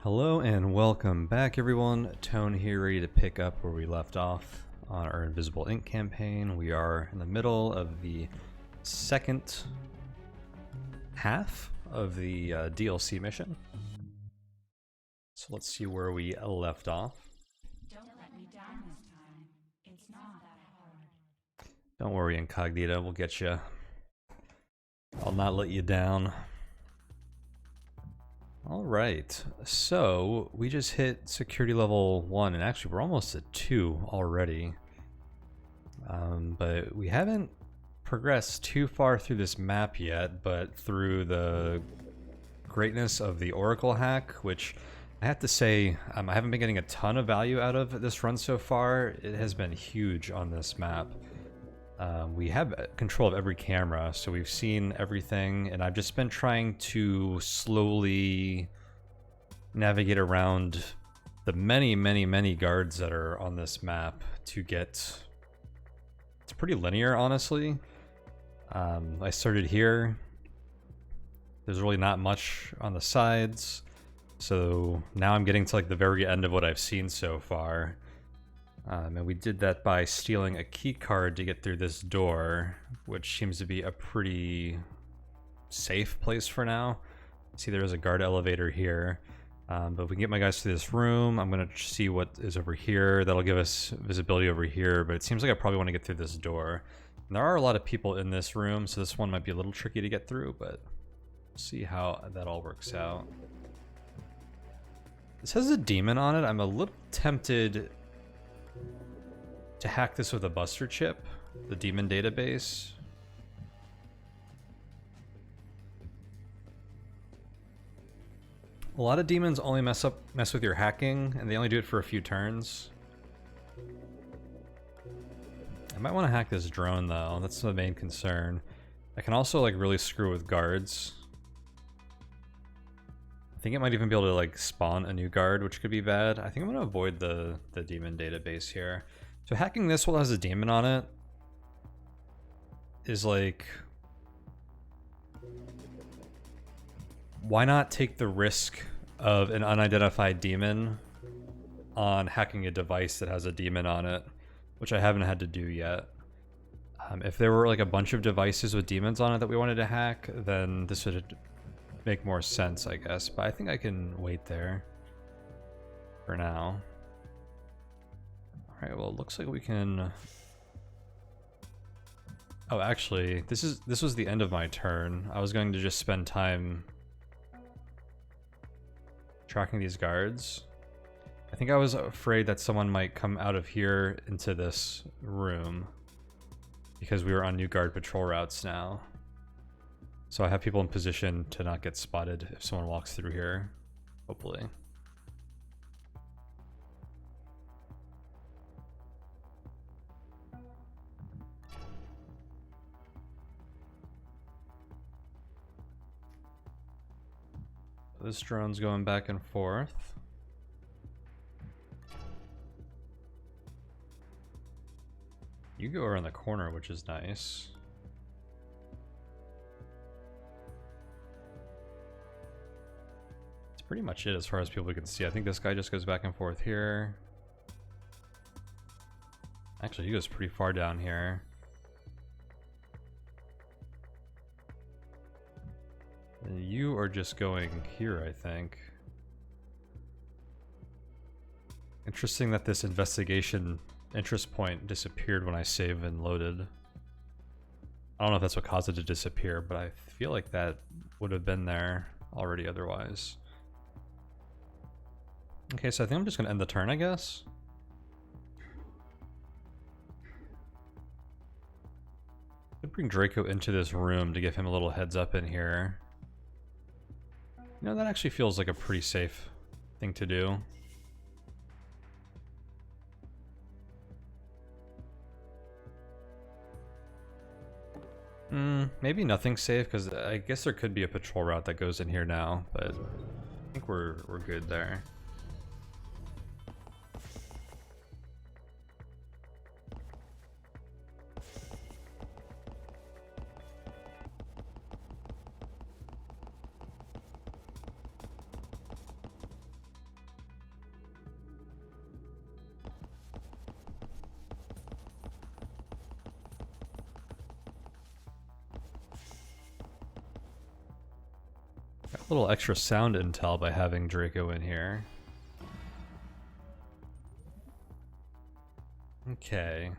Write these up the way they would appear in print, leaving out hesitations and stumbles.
Hello and welcome back everyone. Tone here, ready to pick up where we left off on our Invisible Ink campaign. We are in the middle of the second half of the DLC mission. So let's see where we left off. Don't let me down this time. It's not that hard. Don't worry, Incognito, we'll get you. I'll not let you down. Alright, so we just hit security level 1, and actually we're almost at 2 already. But we haven't progressed too far through this map yet, but through the greatness of the Oracle hack, which I have to say, I haven't been getting a ton of value out of this run so far. It has been huge on this map. We have control of every camera, so we've seen everything, and I've just been trying to slowly navigate around the many guards that are on this map to get... It's pretty linear, honestly. I started here. There's really not much on the sides, so now I'm getting to like the very end of what I've seen so far. And we did that by stealing a key card to get through this door, which seems to be a pretty safe place for now. See, there is a guard elevator here, but we can get my guys to this room. I'm going to see what is over here. That'll give us visibility over here, but it seems like I probably want to get through this door. And there are a lot of people in this room, so this one might be a little tricky to get through, but we'll see how that all works out. This has a demon on it. I'm a little tempted to hack this with a buster chip, the demon database. A lot of demons only mess with your hacking, and they only do it for a few turns. I might want to hack this drone though, that's the main concern. I can also like really screw with guards. I think it might even be able to like spawn a new guard, which could be bad. I think I'm gonna avoid the demon database here. So hacking this while it has a demon on it is like, why not take the risk of an unidentified demon on hacking a device that has a demon on it, which I haven't had to do yet. If there were like a bunch of devices with demons on it that we wanted to hack, then this would make more sense, I guess. But I think I can wait there for now. Alright, well, it looks like we can... Oh, actually, this was the end of my turn. I was going to just spend time tracking these guards. I think I was afraid that someone might come out of here into this room because we were on new guard patrol routes now. So I have people in position to not get spotted if someone walks through here, hopefully. This drone's going back and forth. You go around the corner, which is nice. That's pretty much it as far as people can see. I think this guy just goes back and forth here. Actually, he goes pretty far down here. You are just going here, I think. Interesting that this investigation interest point disappeared when I saved and loaded. I don't know if that's what caused it to disappear, but I feel like that would have been there already otherwise. Okay, so I think I'm just going to end the turn, I guess. I'd bring Draco into this room to give him a little heads up in here. You know, that actually feels like a pretty safe thing to do. Maybe nothing safe, because I guess there could be a patrol route that goes in here now, but I think we're good there. Got a little extra sound intel by having Draco in here. Okay.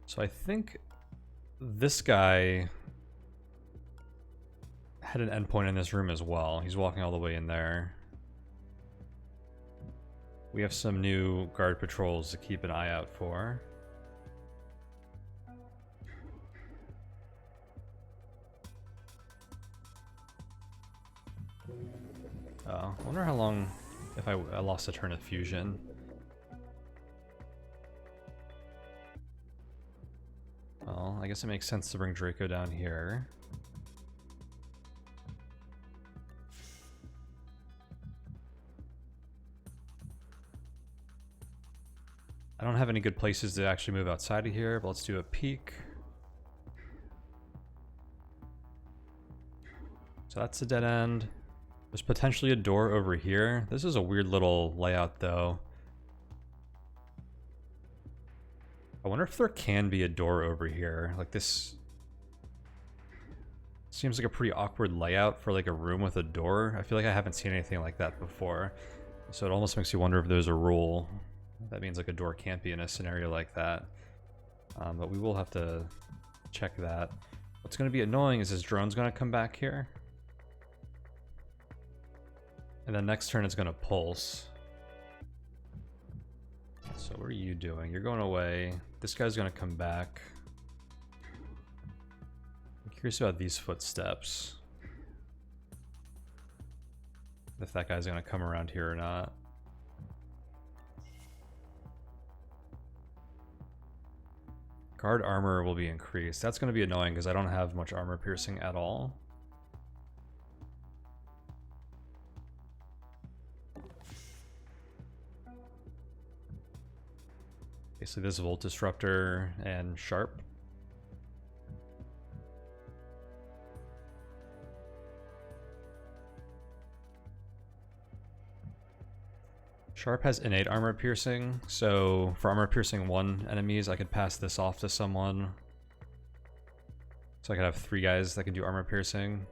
So I think this guy had an endpoint in this room as well. He's walking all the way in there. We have some new guard patrols to keep an eye out for. Oh, I wonder how long if I lost a turn of fusion. Well, I guess it makes sense to bring Draco down here. I don't have any good places to actually move outside of here, but let's do a peek. So that's a dead end. There's potentially a door over here. This is a weird little layout though. I wonder if there can be a door over here. Like this seems like a pretty awkward layout for like a room with a door. I feel like I haven't seen anything like that before. So it almost makes you wonder if there's a rule. That means like a door can't be in a scenario like that. But we will have to check that. What's going to be annoying is this drone's going to come back here. And then next turn it's going to pulse. So what are you doing? You're going away. This guy's going to come back. I'm curious about these footsteps. If that guy's going to come around here or not. Guard armor will be increased. That's going to be annoying because I don't have much armor piercing at all. Basically this Volt Disruptor and Sharp. Sharp has innate armor piercing, so for armor piercing 1 enemies, I could pass this off to someone. So I could have 3 guys that can do armor piercing.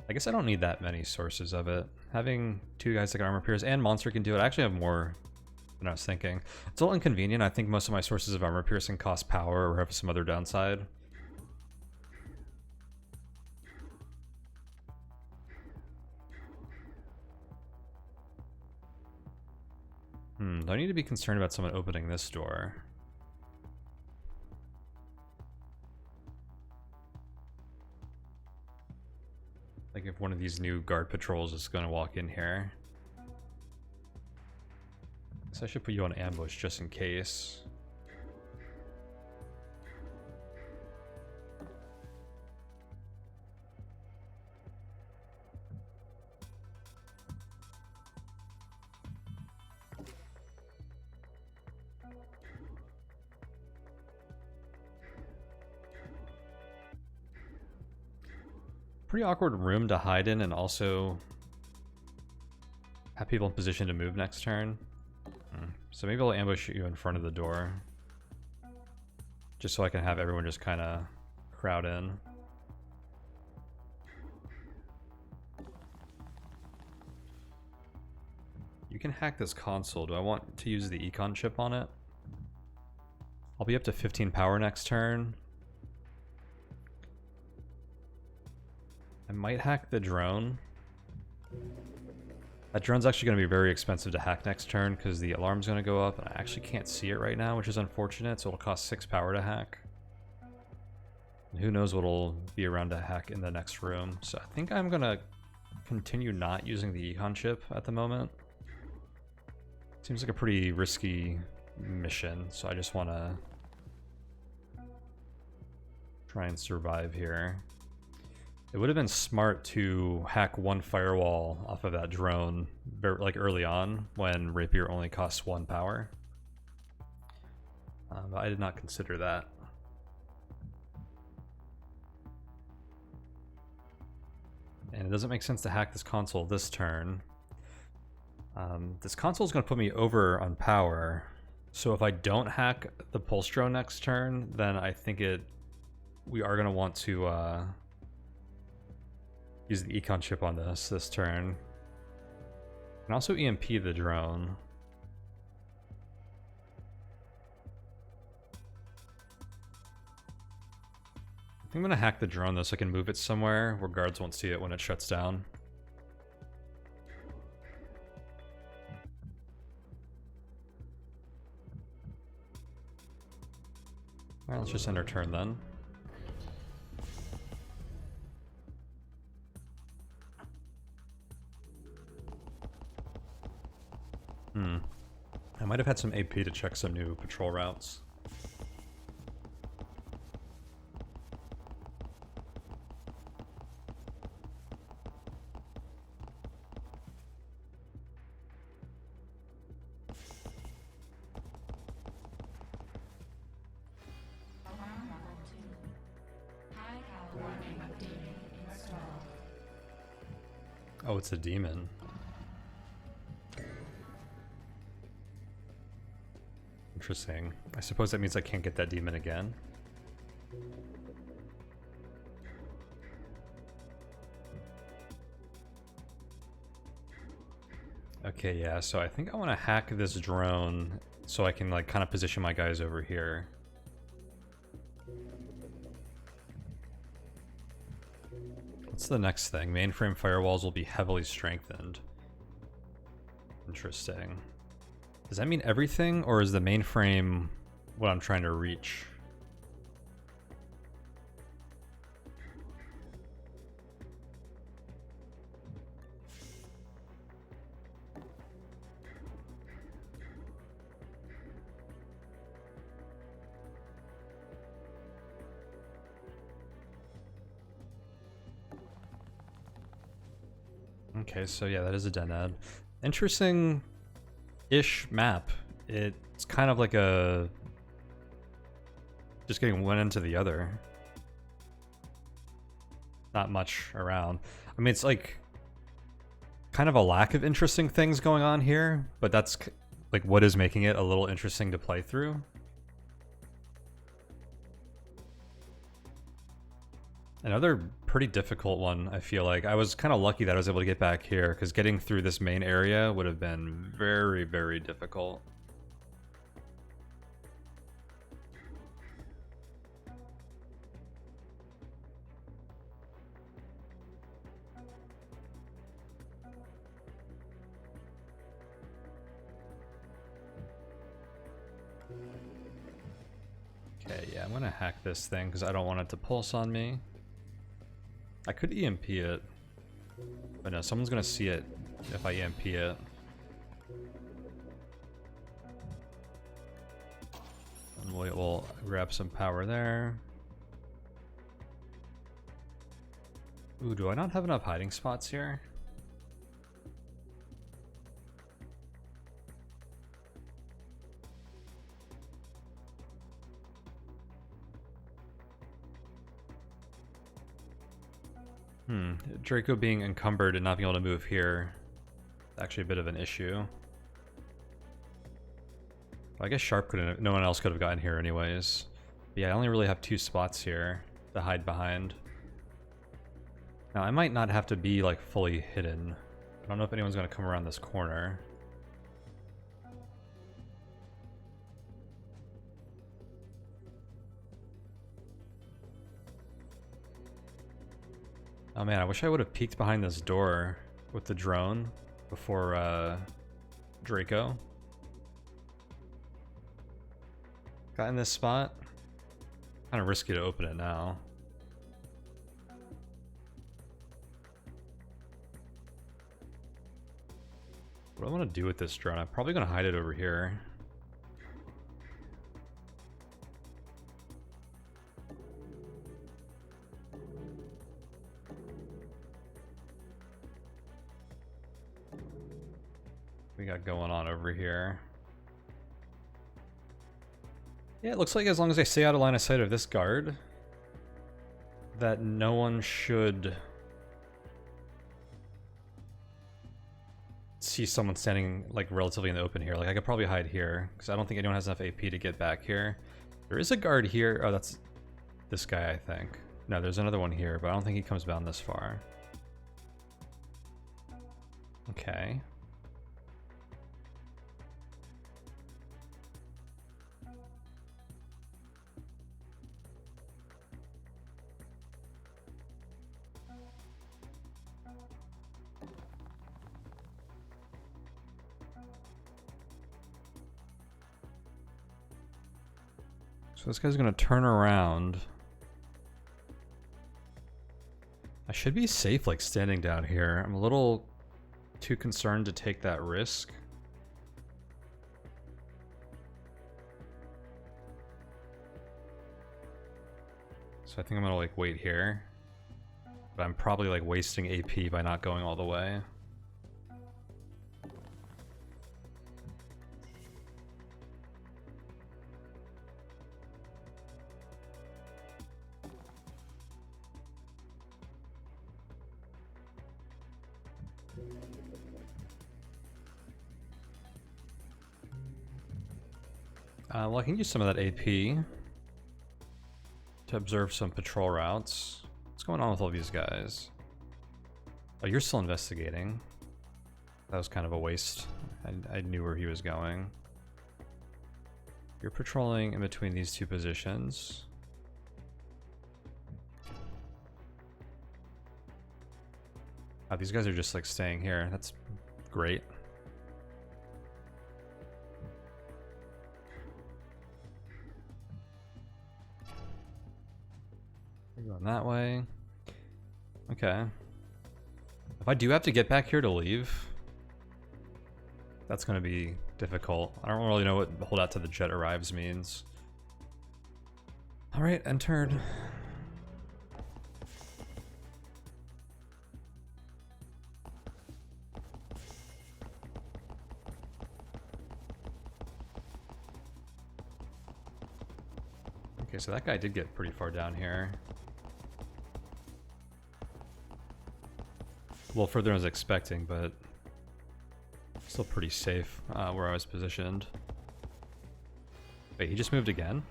I guess I don't need that many sources of it. Having 2 guys that can armor pierce and monster can do it, I actually have more than I was thinking. It's a little inconvenient. I think most of my sources of armor piercing cost power or have some other downside. Do I need to be concerned about someone opening this door? Like if one of these new guard patrols is going to walk in here. So I should put you on ambush just in case. Pretty awkward room to hide in and also have people in position to move next turn. So maybe I'll ambush you in front of the door. Just so I can have everyone just kind of crowd in. You can hack this console. Do I want to use the econ chip on it? I'll be up to 15 power next turn. I might hack the drone. That drone's actually going to be very expensive to hack next turn because the alarm's going to go up and I actually can't see it right now, which is unfortunate, so it'll cost 6 power to hack. And who knows what'll be around to hack in the next room. So I think I'm going to continue not using the econ chip at the moment. Seems like a pretty risky mission, so I just want to try and survive here. It would have been smart to hack 1 firewall off of that drone like early on when Rapier only costs 1 power. But I did not consider that. And it doesn't make sense to hack this console this turn. This console is going to put me over on power. So if I don't hack the pulse drone next turn, then I think we are going to want to Use the econ chip on this turn. And also EMP the drone. I think I'm gonna hack the drone though so I can move it somewhere where guards won't see it when it shuts down. Alright, let's just end our turn then. I might have had some AP to check some new patrol routes. Alarm level 2. High power warning updated installed. Oh, it's a demon. Interesting. I suppose that means I can't get that demon again. Okay, yeah, so I think I want to hack this drone so I can like kind of position my guys over here. What's the next thing? Mainframe firewalls will be heavily strengthened. Interesting. Does that mean everything, or is the mainframe what I'm trying to reach? Okay, so yeah, that is a dead. Interesting-ish map. It's kind of like a... just getting one into the other. Not much around. I mean, it's like... kind of a lack of interesting things going on here, but that's like what is making it a little interesting to play through. Another pretty difficult one, I feel like. I was kind of lucky that I was able to get back here, because getting through this main area would have been very, very difficult. Okay, yeah, I'm gonna hack this thing, because I don't want it to pulse on me. I could EMP it, but no, someone's gonna see it if I EMP it. And we'll grab some power there. Ooh, do I not have enough hiding spots here? Draco being encumbered and not being able to move here is actually a bit of an issue. Well, I guess Sharp couldn't, no one else could have gotten here anyways. But yeah, I only really have 2 spots here to hide behind. Now, I might not have to be like fully hidden. I don't know if anyone's going to come around this corner. Oh man, I wish I would have peeked behind this door with the drone before Draco got in this spot. Kind of risky to open it now. What do I want to do with this drone? I'm probably going to hide it over here. We got going on over here. Yeah, it looks like as long as I stay out of line of sight of this guard, that no one should see someone standing like relatively in the open here. Like I could probably hide here because I don't think anyone has enough AP to get back here. There is a guard here. Oh, that's this guy, I think. No, there's another one here, but I don't think he comes down this far. Okay. So this guy's gonna turn around. I should be safe, like, standing down here. I'm a little too concerned to take that risk. So I think I'm gonna, like, wait here. But I'm probably, like, wasting AP by not going all the way. Well, I can use some of that AP to observe some patrol routes. What's going on with all these guys? Oh, you're still investigating. That was kind of a waste. I knew where he was going. You're patrolling in between these two positions. These guys are just like staying here. That's great. We're going that way. Okay. If I do have to get back here to leave, that's going to be difficult. I don't really know what hold out till the jet arrives means. Alright, entered. Okay, so that guy did get pretty far down here. A little further than I was expecting, but still pretty safe where I was positioned. Wait, he just moved again?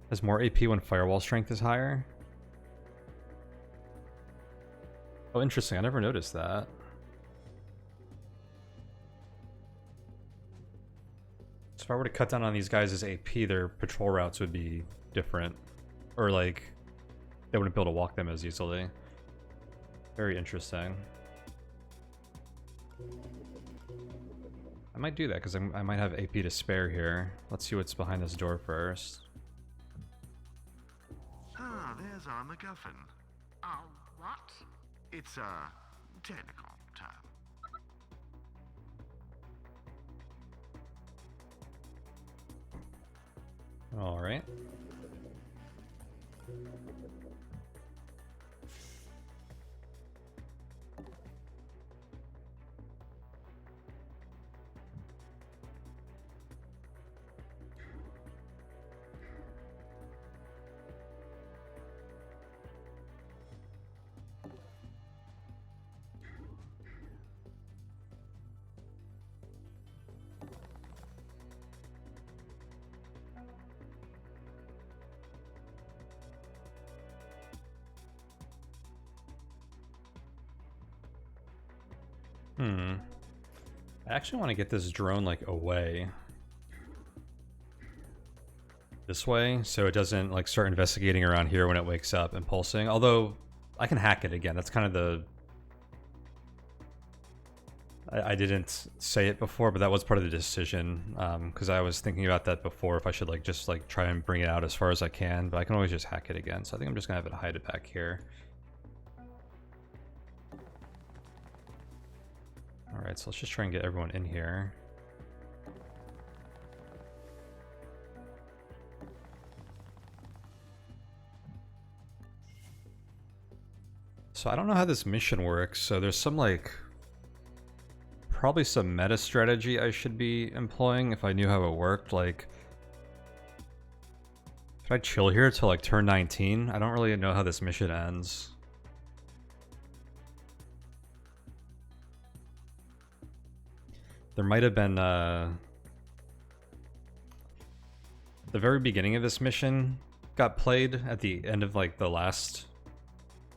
Has more AP when firewall strength is higher? Oh, interesting. I never noticed that. So if I were to cut down on these guys' AP, their patrol routes would be different. Or, like, they wouldn't be able to walk them as easily. Very interesting. I might do that because I might have AP to spare here. Let's see what's behind this door first. Ah, there's our MacGuffin. What? It's a technical term. Alright. I actually want to get this drone, like, away. This way, so it doesn't, like, start investigating around here when it wakes up and pulsing. Although, I can hack it again. That's kind of the... I didn't say it before, but that was part of the decision. Because I was thinking about that before, if I should, like, just, like, try and bring it out as far as I can. But I can always just hack it again. So I think I'm just going to have it hide it back here. Alright, so let's just try and get everyone in here. So I don't know how this mission works, so there's some, like, probably some meta strategy I should be employing if I knew how it worked. Like, should I chill here till, like, turn 19? I don't really know how this mission ends. There might have been, the very beginning of this mission got played at the end of, like, the last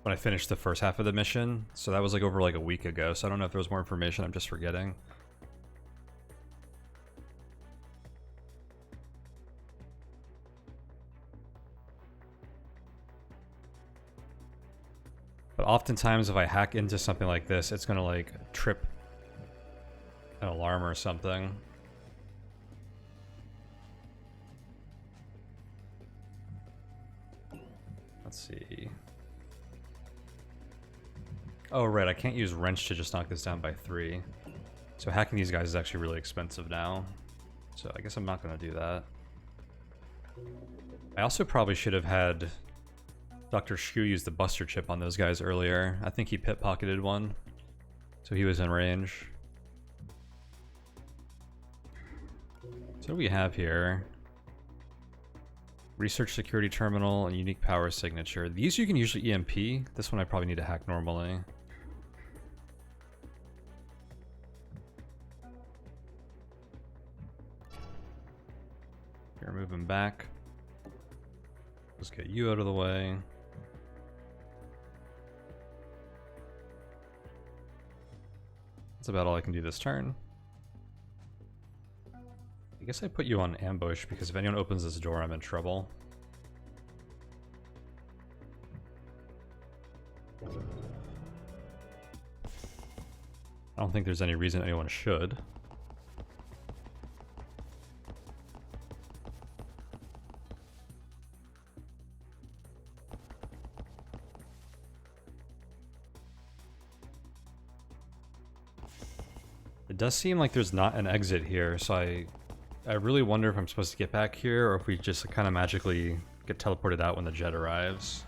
when I finished the first half of the mission. So that was like over like a week ago. So I don't know if there was more information. I'm just forgetting. But oftentimes if I hack into something like this, it's gonna like trip an alarm or something. Let's see. Oh right, I can't use wrench to just knock this down by 3. So hacking these guys is actually really expensive now. So I guess I'm not gonna do that. I also probably should have had Dr. Shu use the buster chip on those guys earlier. I think he pit-pocketed one, so he was in range. So what do we have here? Research security terminal and unique power signature. These you can usually EMP. This one I probably need to hack normally. Here, move him back. Let's get you out of the way. That's about all I can do this turn. I guess I put you on ambush because if anyone opens this door, I'm in trouble. I don't think there's any reason anyone should. It does seem like there's not an exit here, so I really wonder if I'm supposed to get back here or if we just kind of magically get teleported out when the jet arrives.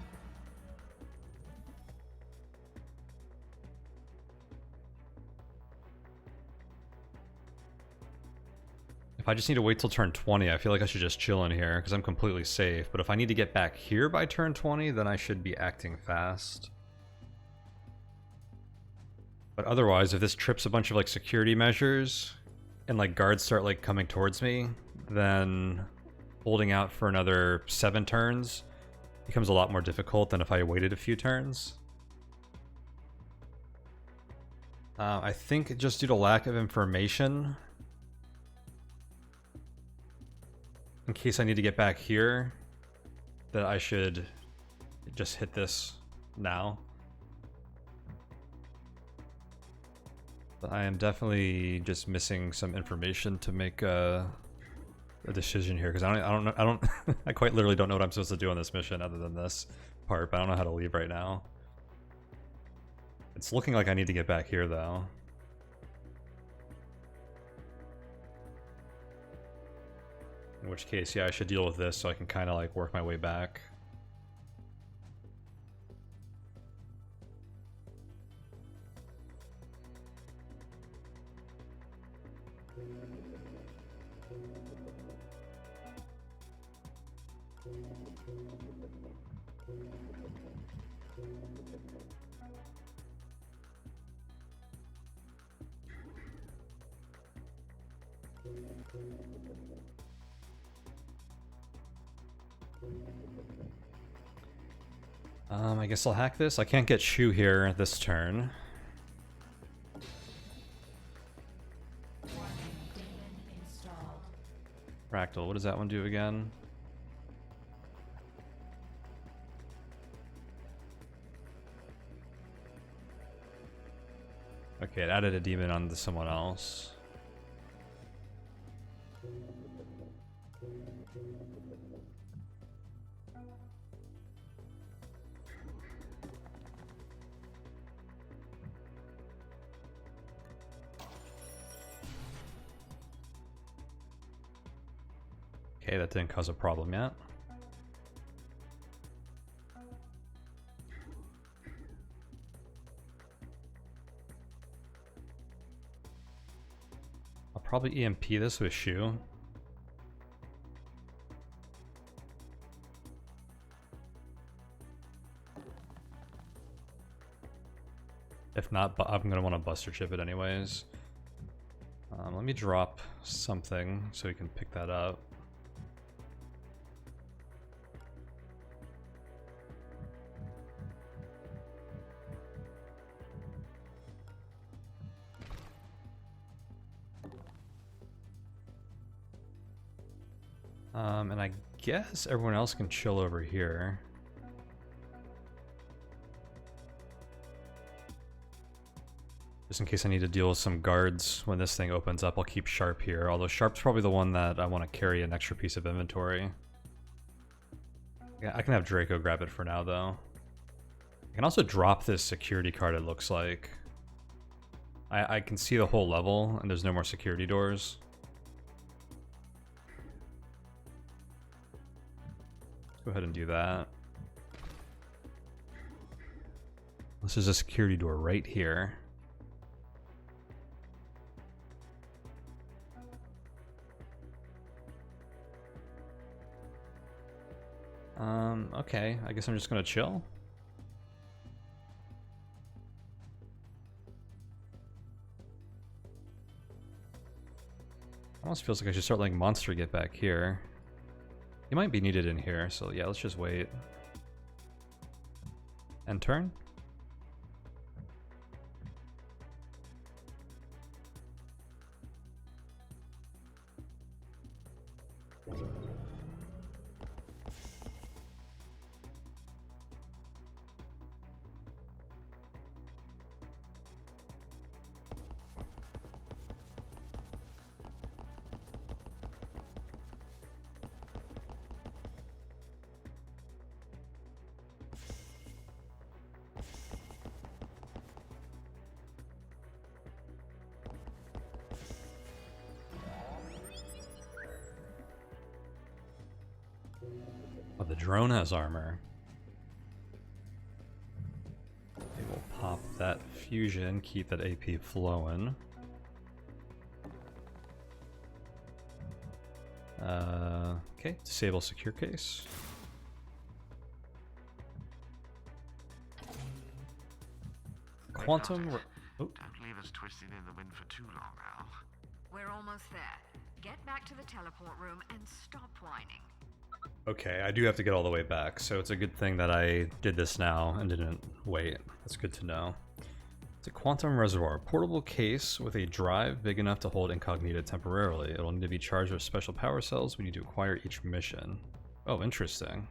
If I just need to wait till turn 20, I feel like I should just chill in here because I'm completely safe. But if I need to get back here by turn 20, then I should be acting fast. But otherwise, if this trips a bunch of like security measures and like guards start like coming towards me, then holding out for another 7 turns becomes a lot more difficult than if I waited a few turns. I think just due to lack of information, in case I need to get back here, that I should just hit this now. But I am definitely just missing some information to make a decision here because I don't I quite literally don't know what I'm supposed to do on this mission other than this part, but I don't know how to leave right now. It's looking like I need to get back here though. In which case, yeah, I should deal with this so I can kind of like work my way back. I guess I'll hack this. I can't get Shu here this turn. Fractal, what does that one do again? Okay, it added a demon onto someone else. Okay, that didn't cause a problem yet. I'll probably EMP this with Shu. If not, I'm going to want to buster chip it anyways. Let me drop something so we can pick that up. And I guess everyone else can chill over here. Just in case I need to deal with some guards when this thing opens up, I'll keep Sharp here. Although Sharp's probably the one that I want to carry an extra piece of inventory. Yeah, I can have Draco grab it for now, though. I can also drop this security card, it looks like. I can see the whole level, and there's no more security doors. Let's go ahead and do that. This is a security door right here. Okay, I guess I'm just gonna chill. Almost feels like I should start letting Monster get back here. He might be needed in here, so yeah, let's just wait. End turn? Oh, the drone has armor. Okay, we'll pop that fusion, keep that AP flowing. Okay, disable secure case. Quantum. Oh. Don't leave us twisting in the wind for too long, Al. We're almost there. Get back to the teleport room and stop whining. Okay, I do have to get all the way back, so it's a good thing that I did this now and didn't wait. That's good to know. It's a quantum reservoir, portable case with a drive big enough to hold incognito temporarily. It'll need to be charged with special power cells when you do acquire each mission. Oh, interesting.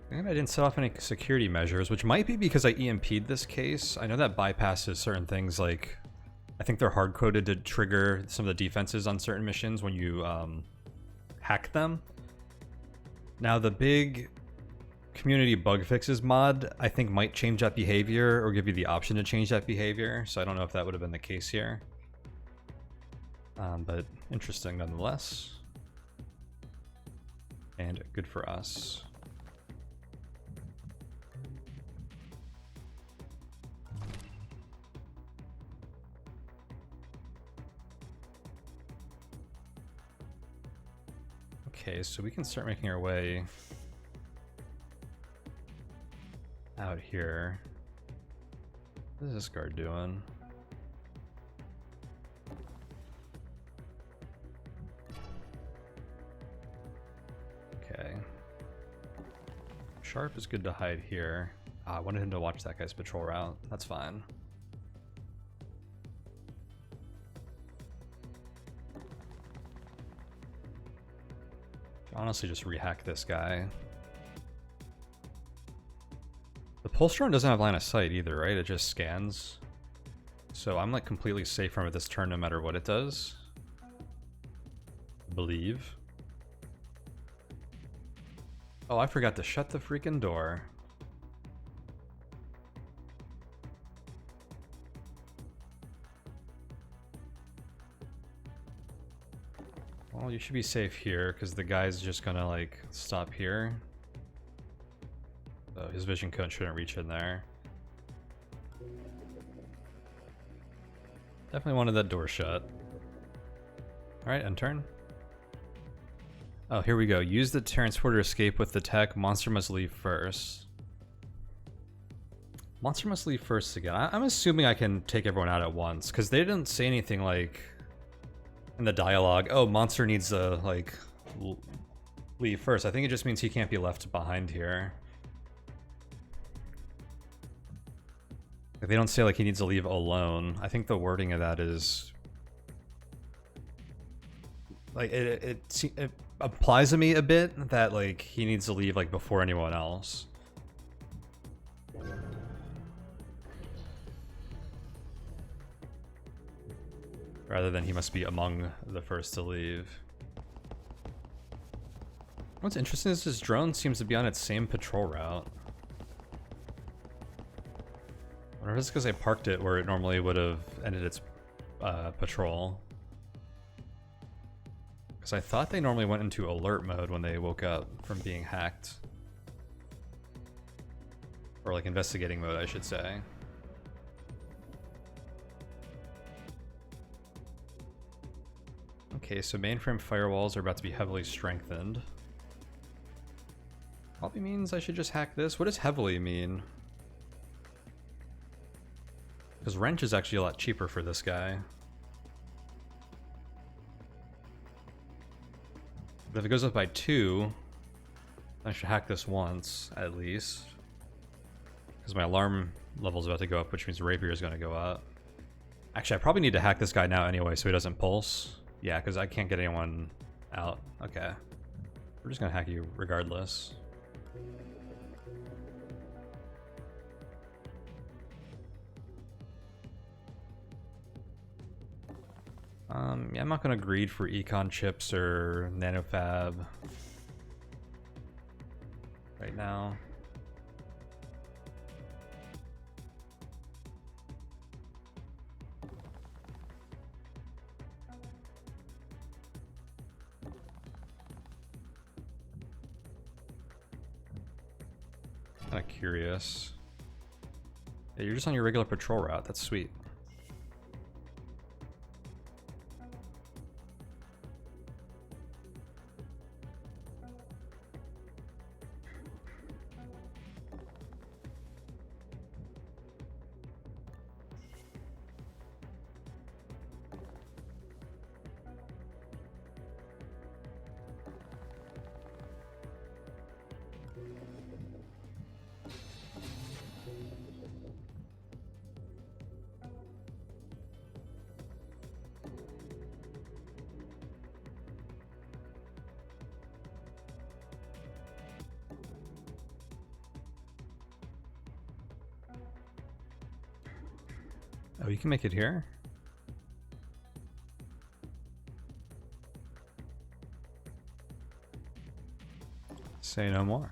And I didn't set off any security measures, which might be because I EMP'd this case. I know that bypasses certain things, like I think they're hard-coded to trigger some of the defenses on certain missions when you hack them. Now the big community bug fixes mod, I think, might change that behavior or give you the option to change that behavior, so I don't know if that would have been the case here. But interesting nonetheless. And good for us. Okay, so we can start making our way out here. What is this guard doing? Okay. Sharp is good to hide here. I wanted him to watch that guy's patrol route. That's fine. Honestly, just rehack this guy. The pulse drone doesn't have line of sight either, right? It just scans. So I'm like completely safe from it this turn no matter what it does. I believe. Oh, I forgot to shut the freaking door. Well, you should be safe here, because the guy's just gonna, like, stop here. So his vision cone shouldn't reach in there. Definitely wanted that door shut. Alright, end turn. Oh, here we go. Use the transporter escape with the tech. Monster must leave first. Monster must leave first again. I'm assuming I can take everyone out at once, because they didn't say anything like in the dialogue, oh, Monster needs to, like, leave first. I think it just means he can't be left behind here. They don't say, like, he needs to leave alone. I think the wording of that is Like it applies to me a bit that like he needs to leave like before anyone else. Rather than he must be among the first to leave. What's interesting is this drone seems to be on its same patrol route. I wonder if it's because I parked it where it normally would have ended its patrol. Because I thought they normally went into alert mode when they woke up from being hacked. Or like investigating mode, I should say. Okay, so mainframe firewalls are about to be heavily strengthened. Probably means I should just hack this. What does heavily mean? Because wrench is actually a lot cheaper for this guy. But if it goes up by 2, I should hack this once, at least. Because my alarm level's about to go up, which means rapier is going to go up. Actually, I probably need to hack this guy now anyway so he doesn't pulse. Yeah, because I can't get anyone out. Okay. We're just going to hack you regardless. Yeah, I'm not going to greed for econ chips or nanofab right now. Kind of curious. Yeah, you're just on your regular patrol route. That's sweet. Oh, you can make it here? Say no more.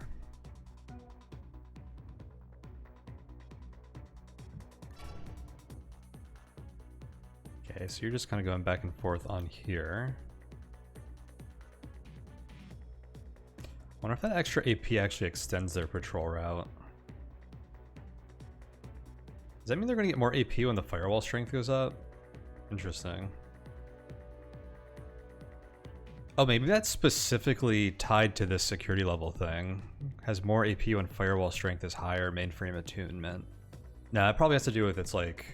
Okay, so you're just kind of going back and forth on here. Wonder if that extra AP actually extends their patrol route. Does that mean they're going to get more AP when the firewall strength goes up? Interesting. Oh, maybe that's specifically tied to this security level thing. Has more AP when firewall strength is higher, mainframe attunement. Nah, it probably has to do with its like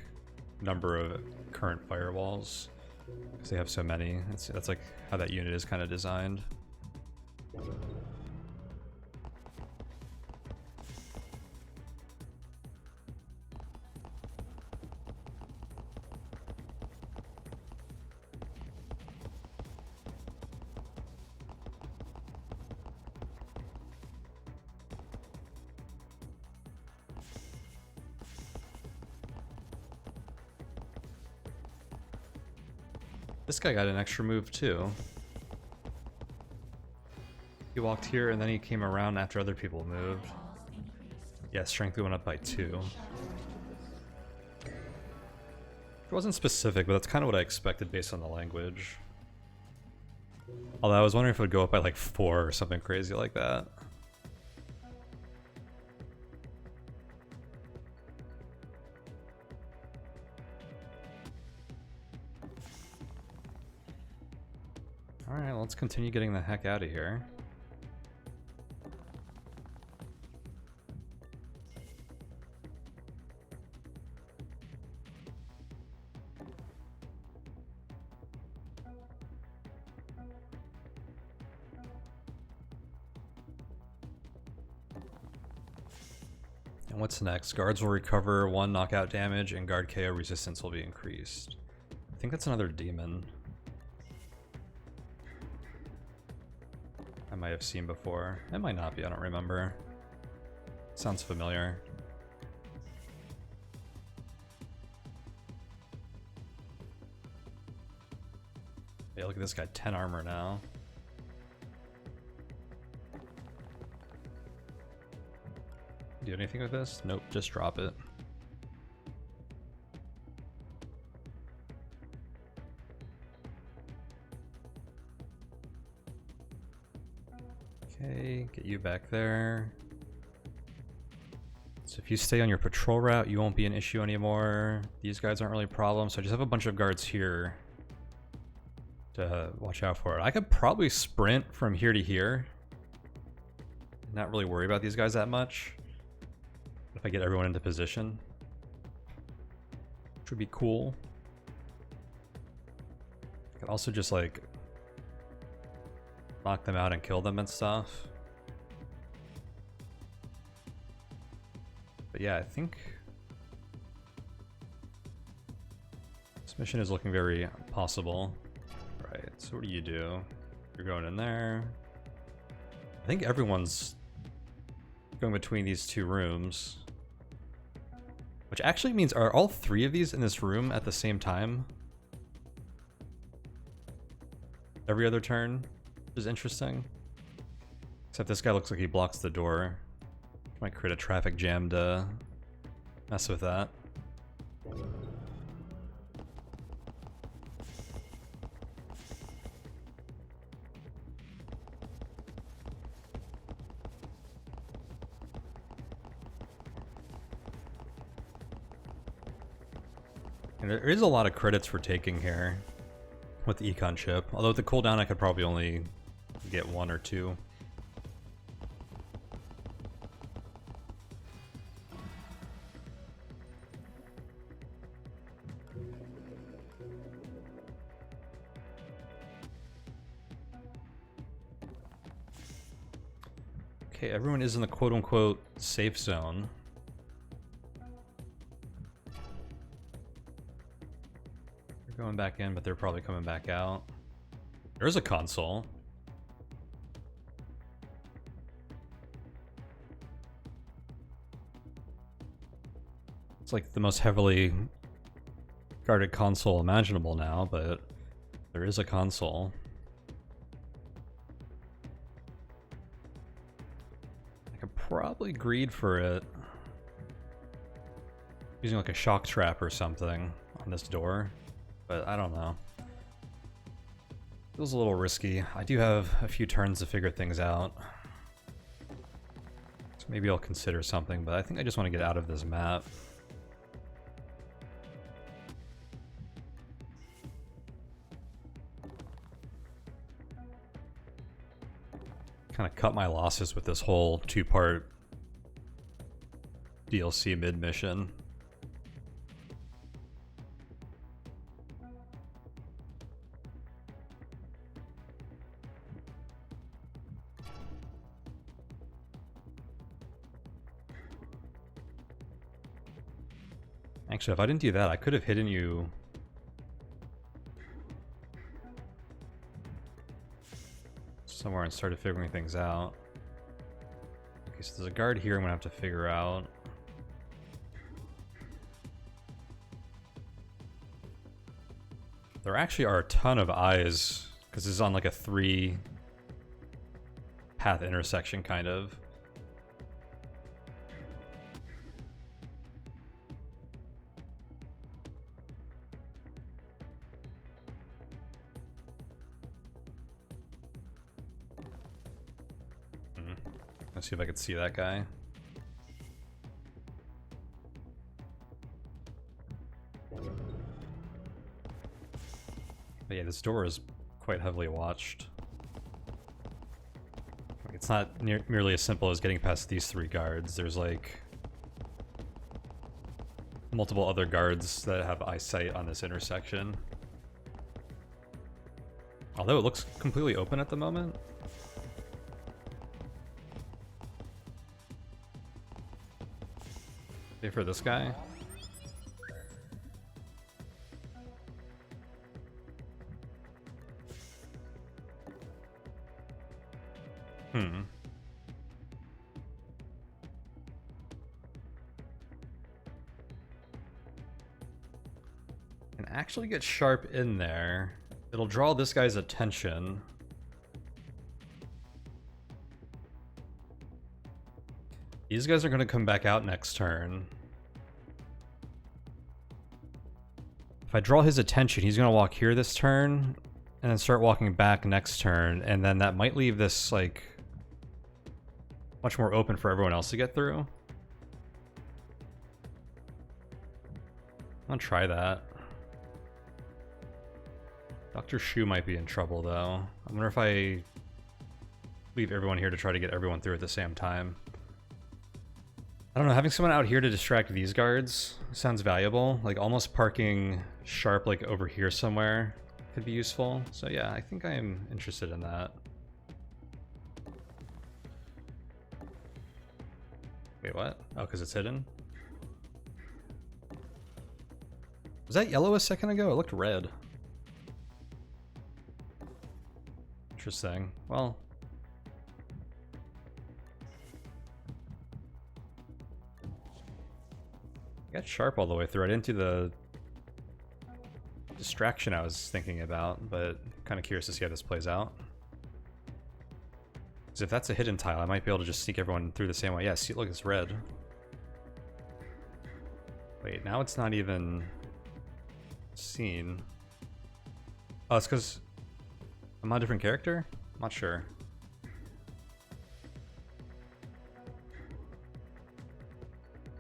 number of current firewalls. Because they have so many. That's like how that unit is kind of designed. This guy got an extra move too. He walked here and then he came around after other people moved. Yeah, strength went up by 2. It wasn't specific, but that's kind of what I expected based on the language. Although I was wondering if it would go up by like 4 or something crazy like that. Alright, well, let's continue getting the heck out of here. And what's next? Guards will recover 1 knockout damage and guard KO resistance will be increased. I think that's another demon. might have seen before. It might not be, I don't remember. Sounds familiar. Yeah, look at this guy, 10 armor now. Do anything with this? Nope, just drop it. Okay, get you back there. So if you stay on your patrol route, you won't be an issue anymore. These guys aren't really a problem, so I just have a bunch of guards here to watch out for it. I could probably sprint from here to here. Not really worry about these guys that much. If I get everyone into position, which would be cool. I could also just like knock them out and kill them and stuff. But yeah, I think this mission is looking very possible. Right, so what do? You're going in there. I think everyone's going between these two rooms. Which actually means, are all three of these in this room at the same time? Every other turn, which is interesting. Except this guy looks like he blocks the door. Might create a traffic jam to mess with that. And there is a lot of credits for taking here with the econ chip. Although with the cooldown I could probably only get 1 or 2. Okay, everyone is in the quote-unquote safe zone. They're going back in, but they're probably coming back out. There's a console. It's like the most heavily guarded console imaginable now, but there is a console. Probably greed for it. Using like a shock trap or something on this door, but I don't know. Feels a little risky. I do have a few turns to figure things out. So maybe I'll consider something, but I think I just want to get out of this map. Kind of cut my losses with this whole 2-part DLC mid-mission. Actually, if I didn't do that, I could have hidden you somewhere and started figuring things out. Okay, so there's a guard here I'm gonna have to figure out. There actually are a ton of eyes, because this is on like a 3-path intersection, kind of. Let's see if I can see that guy. But yeah, this door is quite heavily watched. It's not merely as simple as getting past these 3 guards. There's like multiple other guards that have eyesight on this intersection. Although it looks completely open at the moment. For this guy. actually get sharp in there, it'll draw this guy's attention. These guys are going to come back out next turn. If I draw his attention, he's going to walk here this turn, and then start walking back next turn, and then that might leave this, like, much more open for everyone else to get through. I'm gonna try that. Dr. Shu might be in trouble, though. I wonder if I leave everyone here to try to get everyone through at the same time. I don't know, having someone out here to distract these guards sounds valuable. Like, almost parking Sharp, like, over here somewhere could be useful. So yeah, I think I am interested in that. Wait, what? Oh, because it's hidden? Was that yellow a second ago? It looked red. Interesting. Well... I got Sharp all the way through. I didn't do the distraction I was thinking about, but kind of curious to see how this plays out. Because if that's a hidden tile, I might be able to just sneak everyone through the same way. Yeah, see, look, it's red. Wait, now it's not even seen. Oh, it's because I'm on a different character? I'm not sure.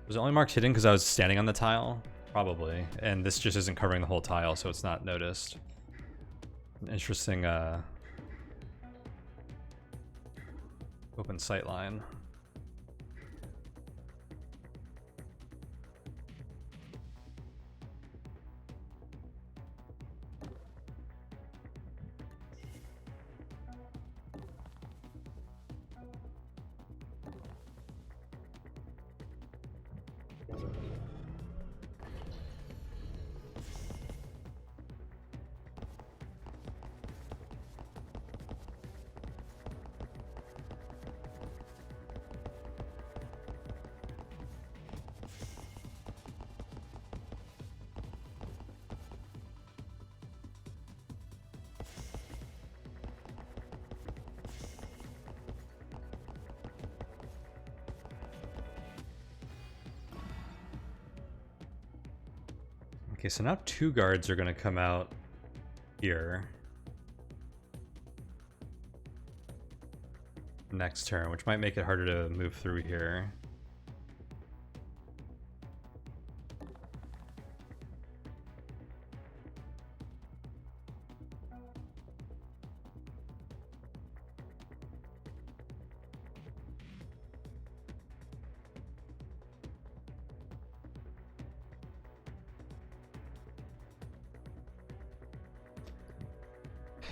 Was it only marked hidden because I was standing on the tile? Probably. And this just isn't covering the whole tile, so it's not noticed. An interesting open sight line. Okay, so now two guards are going to come out here next turn, which might make it harder to move through here.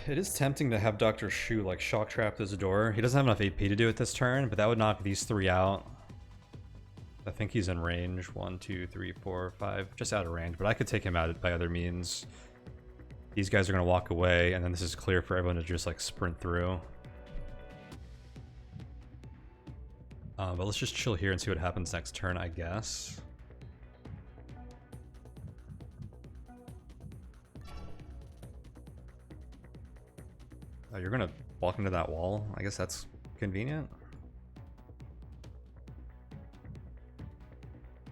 It is tempting to have Dr. Shu like shock trap this door. He doesn't have enough AP to do it this turn, but that would knock these three out. I think he's in range. 1, 2, 3, 4, 5. Just out of range, but I could take him out by other means. These guys are going to walk away, and then this is clear for everyone to just like sprint through. But let's just chill here and see what happens next turn, I guess. Oh, you're gonna walk into that wall? I guess that's convenient.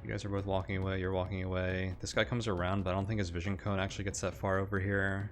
You guys are both walking away, you're walking away. This guy comes around, but I don't think his vision cone actually gets that far over here.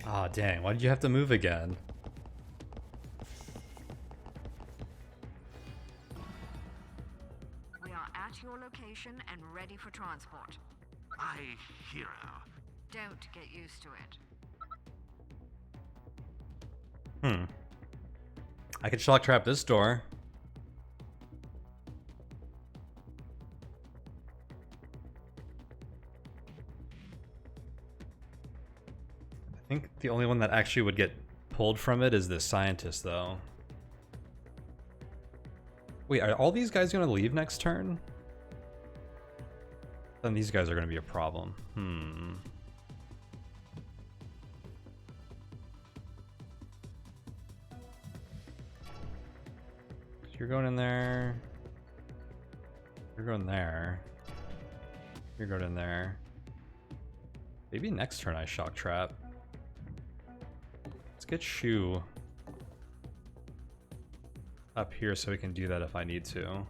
Ah, dang, why did you have to move again? We are at your location and ready for transport. My hero. Don't get used to it. I could shock trap this door. I think the only one that actually would get pulled from it is the scientist, though. Wait, are all these guys going to leave next turn? Then these guys are going to be a problem. You're going in there. You're going there. You're going in there. Maybe next turn I shock trap. Let's get Shu up here so we can do that if I need to.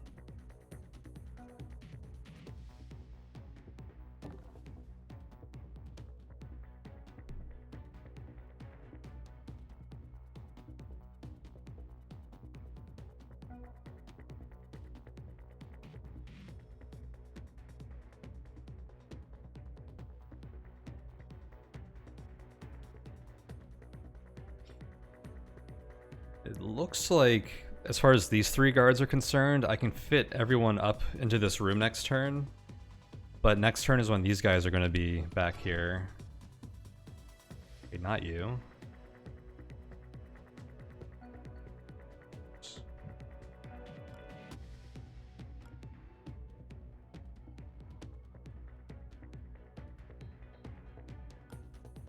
It looks like, as far as these 3 guards are concerned, I can fit everyone up into this room next turn. But next turn is when these guys are going to be back here. Okay, not you.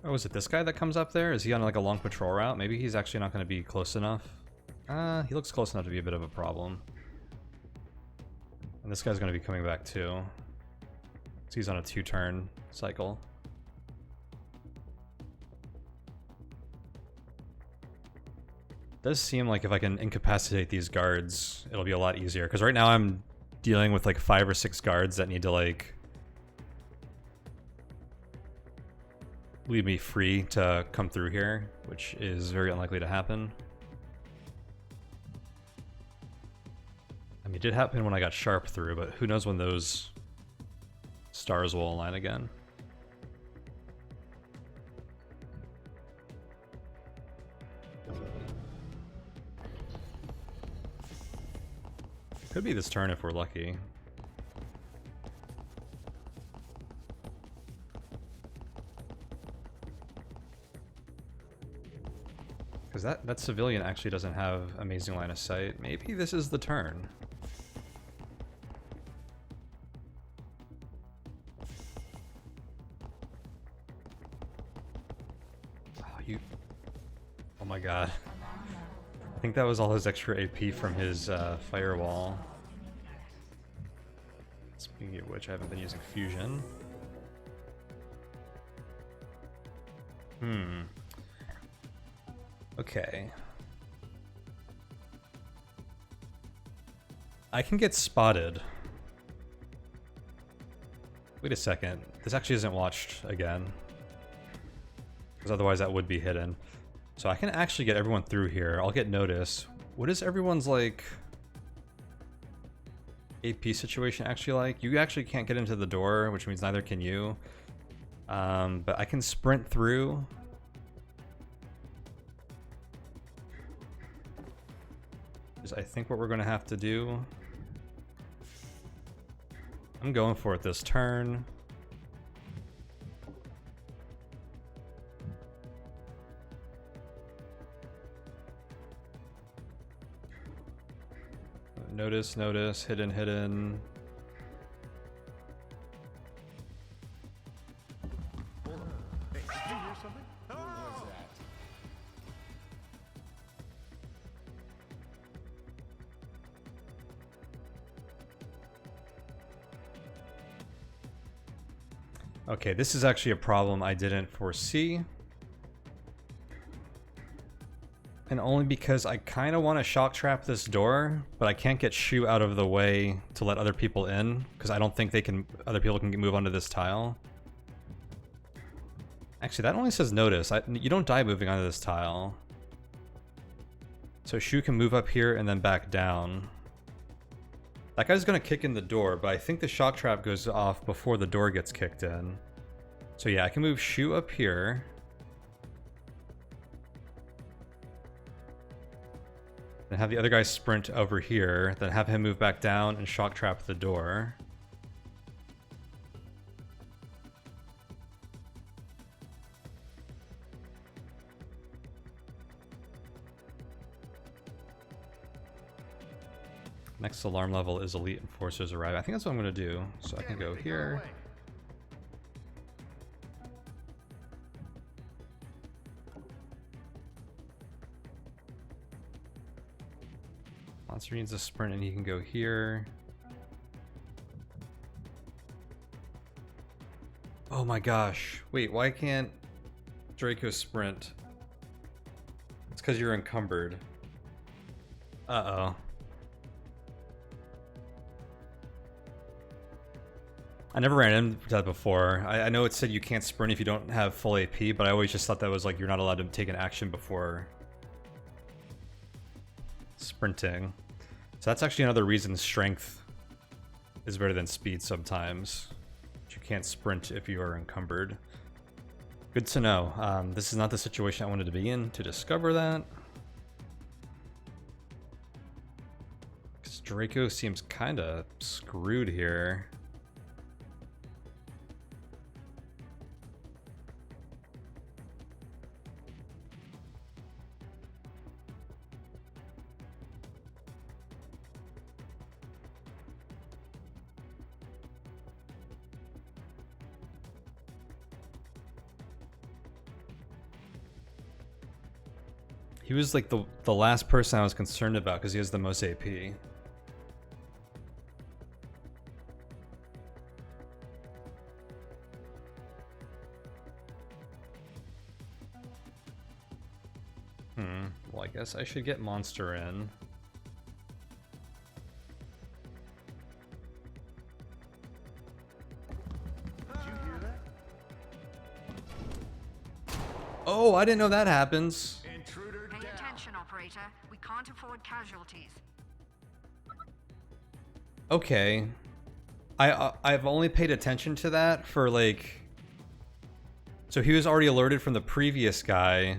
Oh, is it this guy that comes up there? Is he on like a long patrol route? Maybe he's actually not going to be close enough. He looks close enough to be a bit of a problem. And this guy's going to be coming back too. So he's on a 2-turn cycle. Does seem like if I can incapacitate these guards, it'll be a lot easier. Because right now I'm dealing with like 5 or 6 guards that need to like leave me free to come through here, which is very unlikely to happen. I mean, it did happen when I got sharp through, but who knows when those stars will align again. Could be this turn if we're lucky. Because that civilian actually doesn't have amazing line of sight. Maybe this is the turn. Oh my god. I think that was all his extra AP from his firewall. Speaking of which, I haven't been using fusion. Okay. I can get spotted. Wait a second. This actually isn't watched again. Because otherwise that would be hidden. So I can actually get everyone through here. I'll get notice. What is everyone's like AP situation actually like? You actually can't get into the door, which means neither can you. But I can sprint through. Is I think what we're going to have to do. I'm going for it this turn. Notice, notice, hidden, hidden. Hey, did you hear something? Oh! Okay, this is actually a problem I didn't foresee. And only because I kind of want to shock trap this door, but I can't get Shu out of the way to let other people in, because I don't think they can. Other people can move onto this tile. Actually, that only says notice. You don't die moving onto this tile. So Shu can move up here and then back down. That guy's going to kick in the door, but I think the shock trap goes off before the door gets kicked in. So yeah, I can move Shu up here. And have the other guy sprint over here, then have him move back down and shock trap the door. Next alarm level is elite enforcers arrive. I think that's what I'm gonna do. So I can go here. Monster needs a sprint and he can go here. Oh my gosh. Wait, why can't Draco sprint? It's because you're encumbered. Uh-oh. I never ran into that before. I know it said you can't sprint if you don't have full AP, but I always just thought that was like you're not allowed to take an action before sprinting. So that's actually another reason strength is better than speed sometimes. You can't sprint if you are encumbered. Good to know. This is not the situation I wanted to be in to discover that. Because Draco seems kind of screwed here. He was like the last person I was concerned about because he has the most AP. Well, I guess I should get Monster in. Did you hear that? Oh, I didn't know that happens. Intruder Pay down. attention, operator. We can't afford casualties. Okay. I've only paid attention to that for like... So he was already alerted from the previous guy.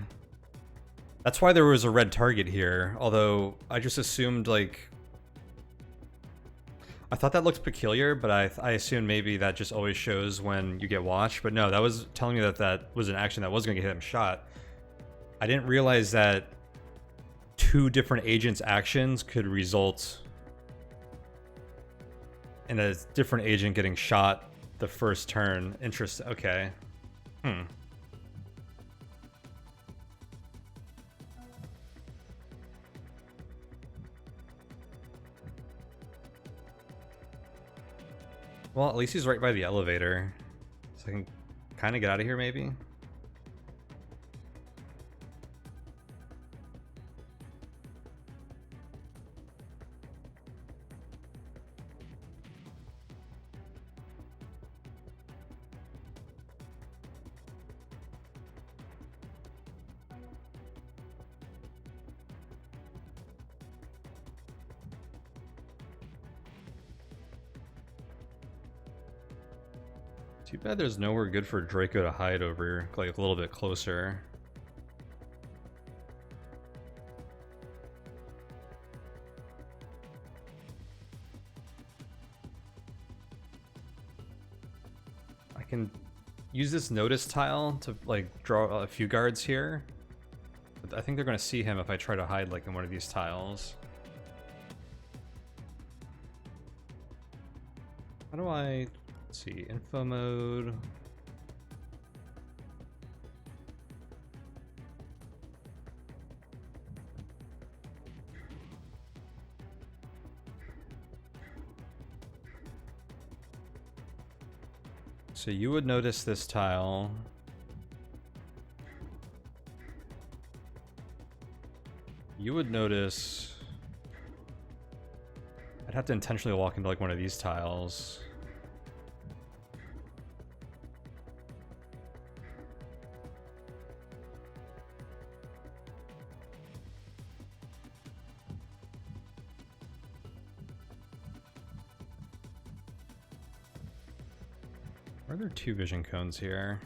That's why there was a red target here, although I just assumed like... I thought that looked peculiar, but I assumed maybe that just always shows when you get watched, but no, that was telling me that that was an action that was going to get him shot. I didn't realize that two different agents' actions could result in a different agent getting shot the first turn. Interesting. Okay. Well, at least he's right by the elevator. So I can kind of get out of here, maybe? Too bad there's nowhere good for Draco to hide over, like a little bit closer. I can use this notice tile to like draw a few guards here. But I think they're going to see him if I try to hide like in one of these tiles. How do I... Let's see, info mode. So you would notice this tile. You would notice... I'd have to intentionally walk into like one of these tiles. Are there two vision cones here?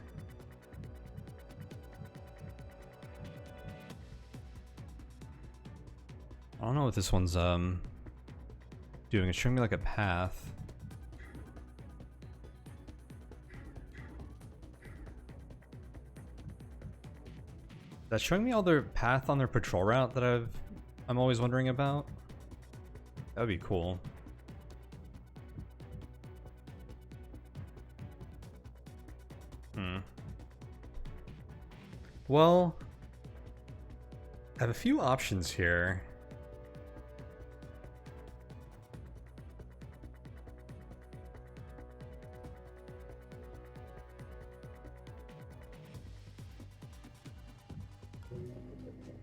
I don't know what this one's doing. It's showing me like a path. That's showing me all their path on their patrol route that I'm always wondering about. That would be cool. Well, I have a few options here.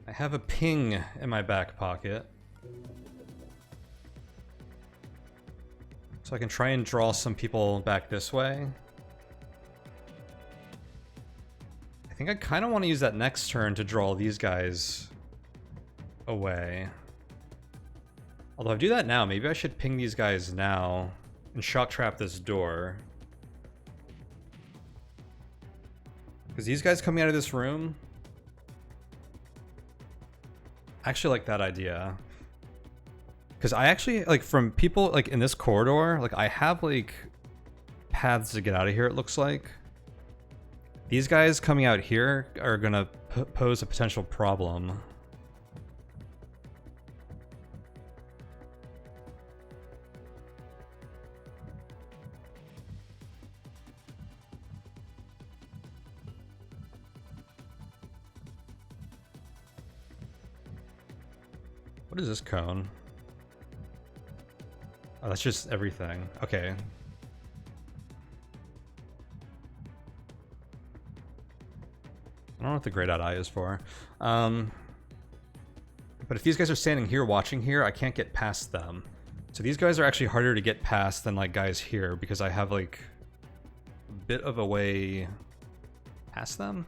I have a ping in my back pocket. So I can try and draw some people back this way. I think I kind of want to use that next turn to draw these guys away. Although if I do that now, maybe I should ping these guys now and shock trap this door. Because these guys coming out of this room... I actually like that idea. Because I actually, like, from people, like, in this corridor, like, I have, like, paths to get out of here, it looks like. These guys coming out here are gonna pose a potential problem. What is this cone? Oh, that's just everything. Okay. I don't know what the grayed out eye is for. But if these guys are standing here watching here, I can't get past them. So these guys are actually harder to get past than like guys here because I have like a bit of a way past them.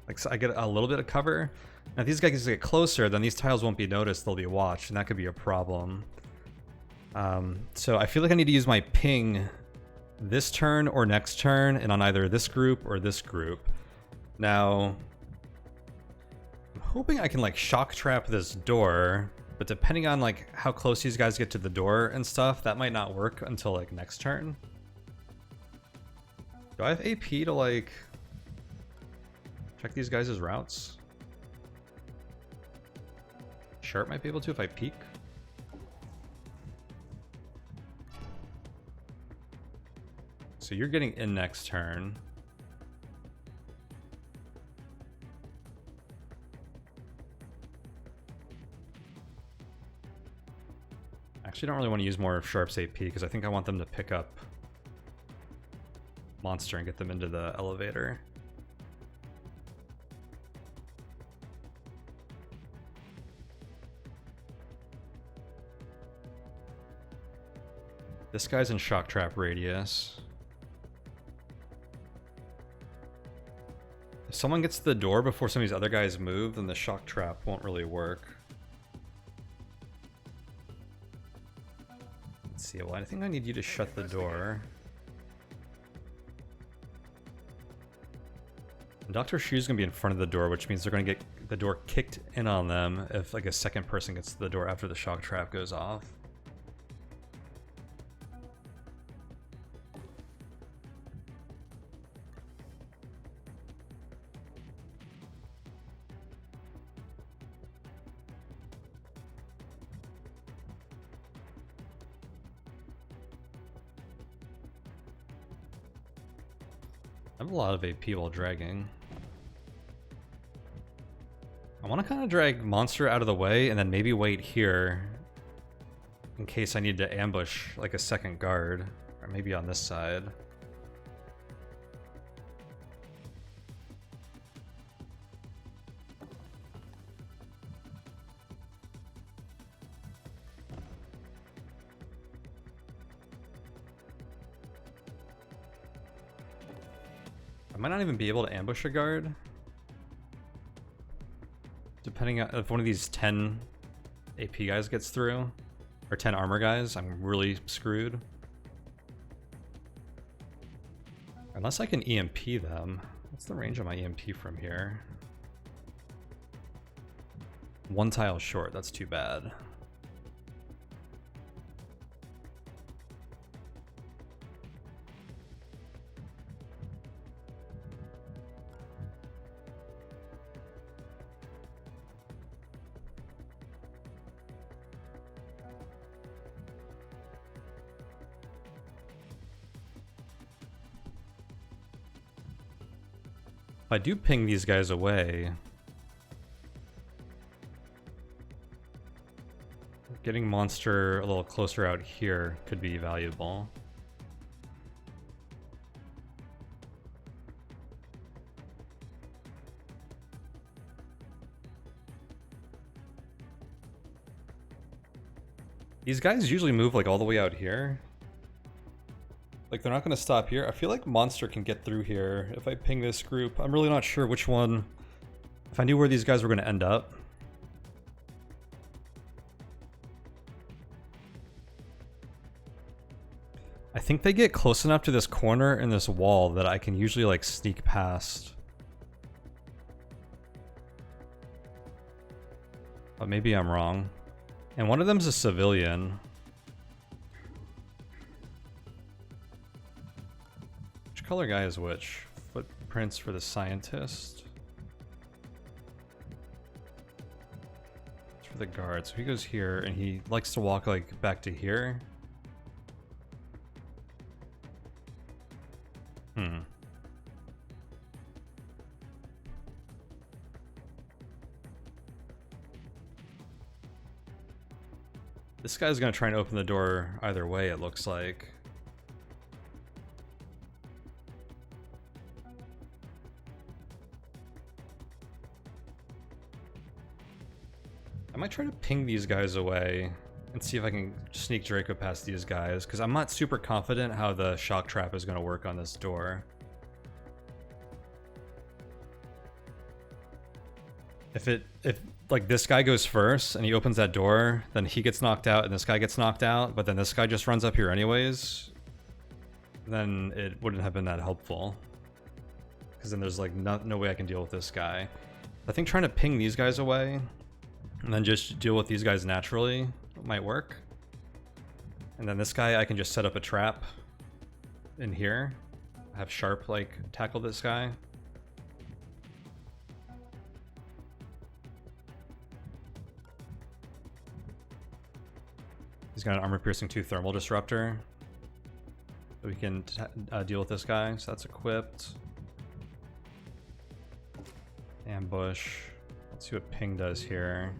Like, so I get a little bit of cover. Now if these guys get closer, then these tiles won't be noticed, they'll be watched, and that could be a problem. So I feel like I need to use my ping this turn or next turn, and on either this group or this group. Now, I'm hoping I can like shock trap this door, but depending on like how close these guys get to the door and stuff, that might not work until like next turn. Do I have AP to like check these guys' routes? Sharp might be able to if I peek. So you're getting in next turn. Actually, don't really want to use more of Sharp's AP because I think I want them to pick up Monster and get them into the elevator. This guy's in shock trap radius. If someone gets to the door before some of these other guys move, then the shock trap won't really work. Let's see, well, I think I need you to shut the door. And Dr. Shu's gonna be in front of the door, which means they're gonna get the door kicked in on them if like a second person gets to the door after the shock trap goes off. I have a lot of AP while dragging. I want to kind of drag Monster out of the way and then maybe wait here in case I need to ambush like a second guard, or maybe on this side. I might not even be able to ambush a guard. Depending on if one of these 10 AP guys gets through, or 10 armor guys, I'm really screwed. Unless I can EMP them. What's the range of my EMP from here? One tile short, that's too bad. If I do ping these guys away, getting monster a little closer out here could be valuable. These guys usually move like all the way out here. Like they're not going to stop here. I feel like monster can get through here if I ping this group. I'm really not sure which one. If I knew where these guys were going to end up. I think they get close enough to this corner and this wall that I can usually like sneak past. But maybe I'm wrong. And one of them's a civilian. Which color guy is which? Footprints for the scientist. It's for the guard. So he goes here and he likes to walk like back to here. This guy's gonna try and open the door either way, it looks like. I might try to ping these guys away and see if I can sneak Draco past these guys, because I'm not super confident how the shock trap is gonna work on this door. If like this guy goes first and he opens that door, then he gets knocked out and this guy gets knocked out, but then this guy just runs up here anyways, then it wouldn't have been that helpful. Because then there's like no way I can deal with this guy. I think trying to ping these guys away and then just deal with these guys naturally might work. And then this guy, I can just set up a trap in here. Have Sharp like tackle this guy. He's got an armor-piercing 2 thermal disruptor. So we can deal with this guy. So that's equipped. Ambush. Let's see what ping does here.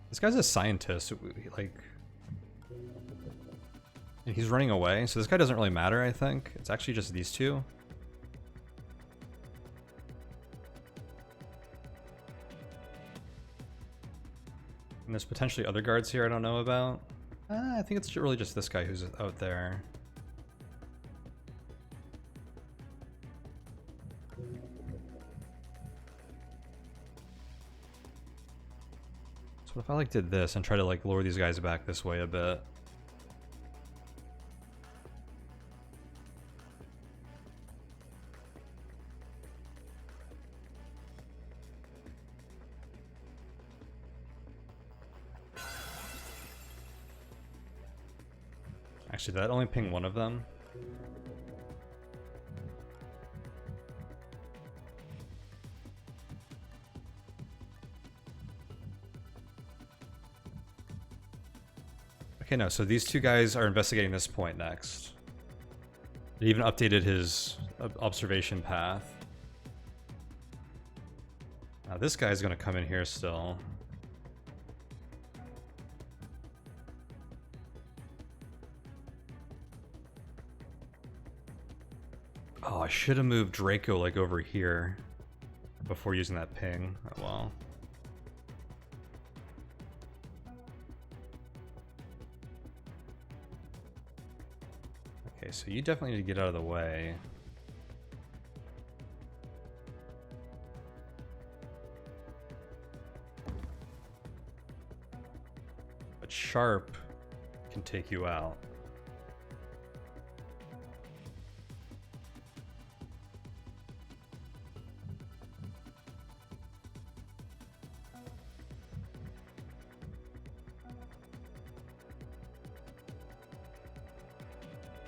This guy's a scientist. Like, and he's running away. So this guy doesn't really matter, I think. It's actually just these two. And there's potentially other guards here I don't know about. I think it's really just this guy who's out there. So what if I like did this and try to like lure these guys back this way a bit? Actually, did that only ping one of them? Okay, no, so these two guys are investigating this point next. It even updated his observation path. Now this guy's gonna come in here still. Oh, I should have moved Draco like over here before using that ping. Oh well. Okay, so you definitely need to get out of the way. But Sharp can take you out.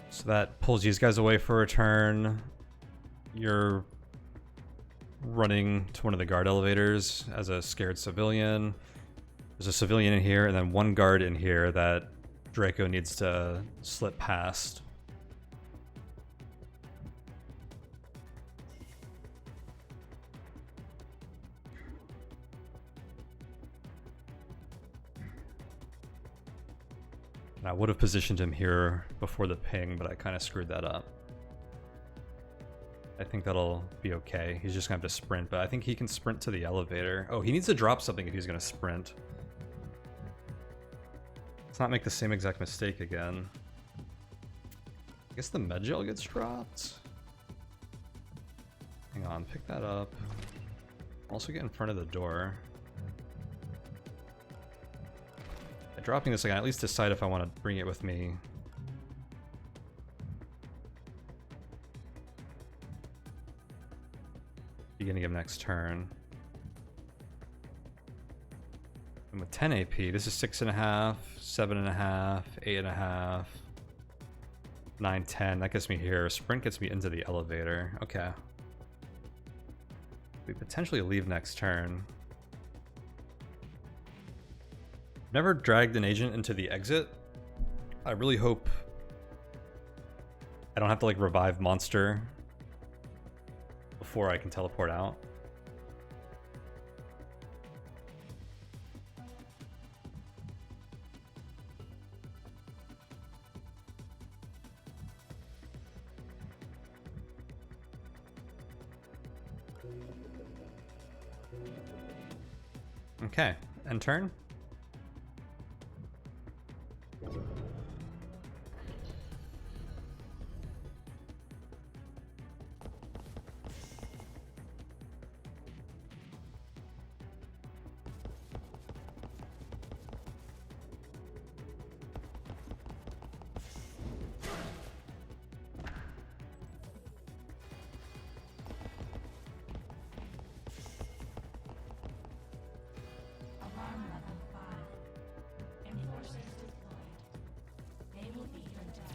So that pulls these guys away for a turn. You're running to one of the guard elevators as a scared civilian. There's a civilian in here, and then one guard in here that Draco needs to slip past. And I would have positioned him here before the ping, but I kind of screwed that up. I think that'll be okay. He's just gonna have to sprint, but I think he can sprint to the elevator. Oh, he needs to drop something if he's gonna sprint. Let's not make the same exact mistake again. I guess the med gel gets dropped. Hang on, pick that up. Also get in front of the door. By dropping this, I can at least decide if I want to bring it with me. Beginning of next turn. And with 10 AP, this is 6.5, 7.5, 8.5, 9, 10. That gets me here. Sprint gets me into the elevator. Okay. We potentially leave next turn. Never dragged an agent into the exit. I really hope I don't have to like revive monster before I can teleport out. Okay, end turn. Alarm level 5. Enforcers deployed. They will be your death.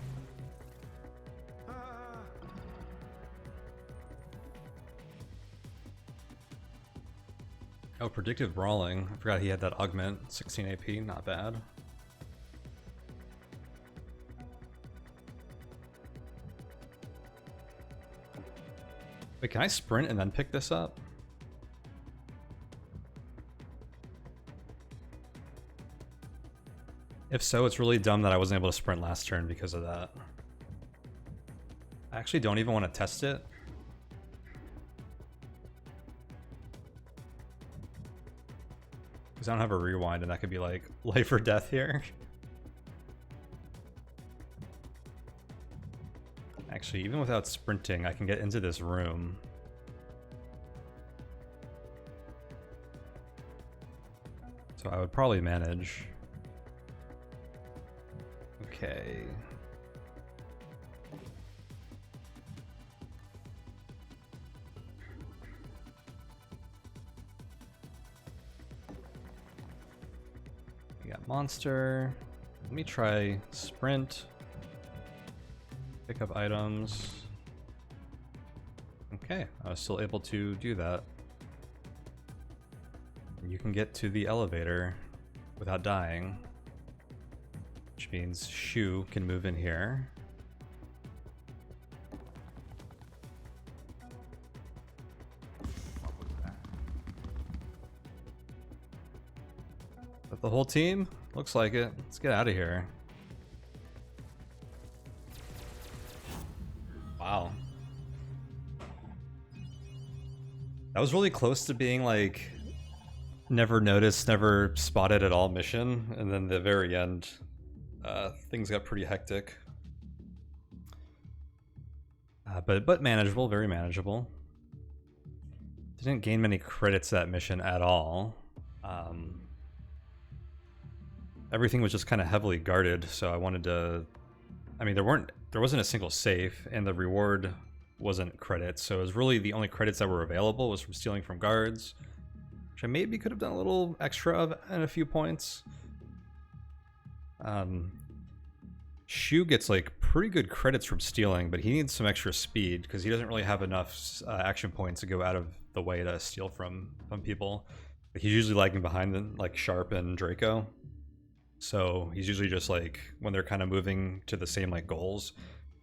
Ah. Oh, predictive brawling. I forgot he had that augment. 16 AP, not bad. Wait, can I sprint and then pick this up? If so, it's really dumb that I wasn't able to sprint last turn because of that. I actually don't even want to test it. Because I don't have a rewind, and that could be like life or death here. Actually, even without sprinting, I can get into this room. So I would probably manage. Okay. We got monster. Let me try sprint. Pick up items. Okay, I was still able to do that. You can get to the elevator without dying. Which means Shu can move in here. Is that the whole team? Looks like it. Let's get out of here. Wow. That was really close to being like never noticed, never spotted at all mission, and then the very end things got pretty hectic. But manageable, very manageable. Didn't gain many credits that mission at all. Everything was just kind of heavily guarded, so I wanted to... I mean, there wasn't a single safe, and the reward wasn't credits, so it was really the only credits that were available was from stealing from guards, which I maybe could have done a little extra of and a few points. Shu gets like pretty good credits from stealing, but he needs some extra speed because he doesn't really have enough action points to go out of the way to steal from people. He's usually lagging behind them, like Sharp and Draco. So he's usually just like, when they're kind of moving to the same like goals,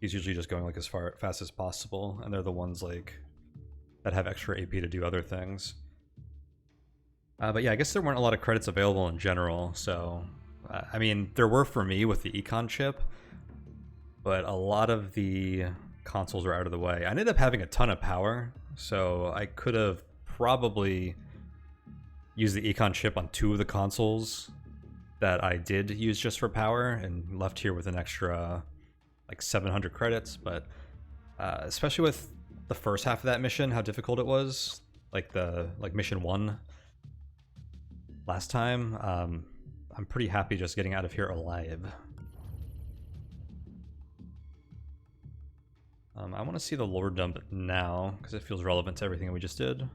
he's usually just going like as fast as possible, and they're the ones like that have extra AP to do other things. But yeah, I guess there weren't a lot of credits available in general, so I mean, there were for me with the Econ chip, but a lot of the consoles were out of the way. I ended up having a ton of power, so I could have probably used the Econ chip on 2 of the consoles that I did use just for power, and left here with an extra like 700 credits. But especially with the first half of that mission, how difficult it was, like mission 1 last time, I'm pretty happy just getting out of here alive. I want to see the lore dump now, because it feels relevant to everything we just did.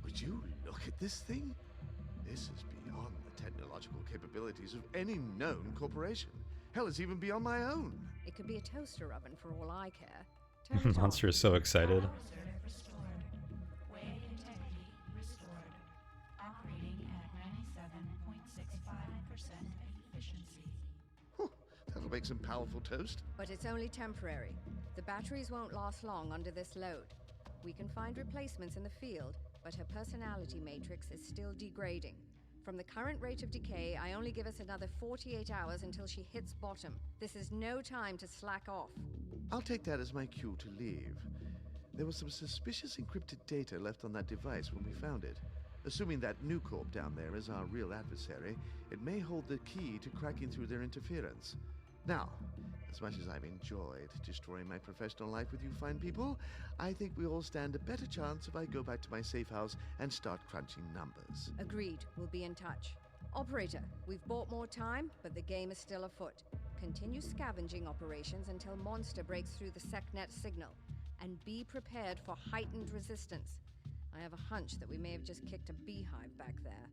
Would you look at this thing? This is beyond the technological capabilities of any known corporation. Hell, it's even beyond my own. It could be a toaster oven for all I care. Turn it on. Monster is so excited. Power reserve restored. Way integrity restored. Operating at 97.65% efficiency. Whew, that'll make some powerful toast. But it's only temporary. The batteries won't last long under this load. We can find replacements in the field, but her personality matrix is still degrading. From the current rate of decay, I only give us another 48 hours until she hits bottom. This is no time to slack off. I'll take that as my cue to leave. There was some suspicious encrypted data left on that device when we found it. Assuming that new corp down there is our real adversary, it may hold the key to cracking through their interference. Now, as much as I've enjoyed destroying my professional life with you fine people, I think we all stand a better chance if I go back to my safe house and start crunching numbers. Agreed. We'll be in touch. Operator, we've bought more time, but the game is still afoot. Continue scavenging operations until Monster breaks through the SecNet signal. And be prepared for heightened resistance. I have a hunch that we may have just kicked a beehive back there.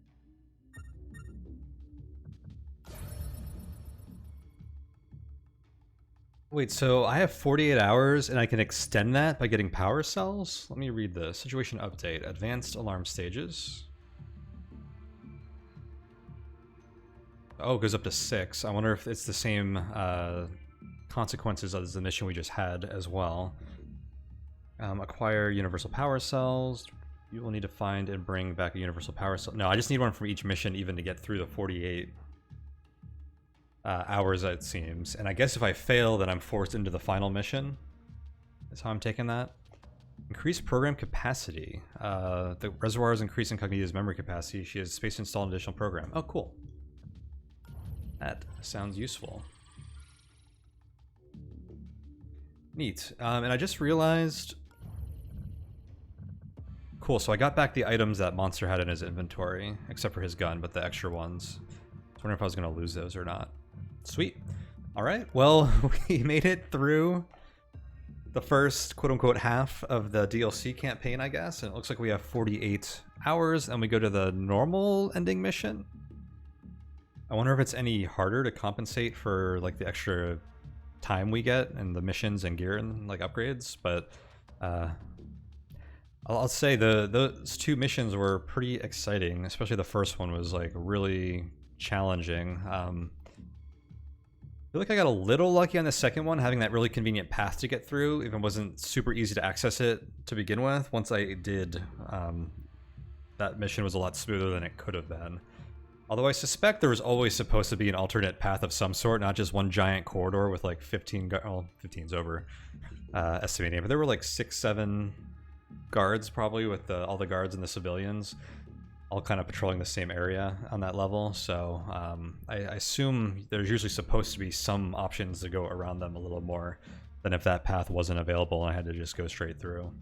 Wait, so I have 48 hours and I can extend that by getting power cells? Let me read the situation update. Advanced alarm stages. Oh, it goes up to 6. I wonder if it's the same consequences as the mission we just had as well. Acquire universal power cells. You will need to find and bring back a universal power cell. No, I just need one from each mission even to get through the 48 hours, it seems. And I guess if I fail, then I'm forced into the final mission. That's how I'm taking that. Increase program capacity. The reservoir is increasing Cognita's memory capacity. She has space to install an additional program. Oh, cool. That sounds useful. Neat. And I just realized... Cool, so I got back the items that Monster had in his inventory, except for his gun, but the extra ones. I was wondering if I was going to lose those or not. Sweet. Alright, well, we made it through the first quote-unquote half of the DLC campaign, I guess, and it looks like we have 48 hours, and we go to the normal ending mission. I wonder if it's any harder to compensate for, like, the extra time we get and the missions and gear and, like, upgrades, but, I'll say those 2 missions were pretty exciting, especially the first one was like really challenging. I feel like I got a little lucky on the second one, having that really convenient path to get through. Even wasn't super easy to access it to begin with. Once I did, that mission was a lot smoother than it could have been. Although I suspect there was always supposed to be an alternate path of some sort, not just one giant corridor with like 15, well, 15's over estimating, but there were like 6, 7 guards probably with all the guards and the civilians all kind of patrolling the same area on that level, so I assume there's usually supposed to be some options to go around them a little more than if that path wasn't available and I had to just go straight through.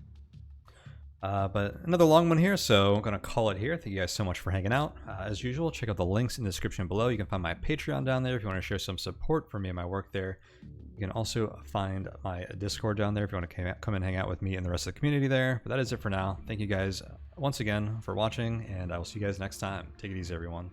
But another long one here, so I'm going to call it here. Thank you guys so much for hanging out. As usual, check out the links in the description below. You can find my Patreon down there if you want to show some support for me and my work there. You can also find my Discord down there if you want to come and hang out with me and the rest of the community there. But that is it for now. Thank you guys once again for watching, and I will see you guys next time. Take it easy, everyone.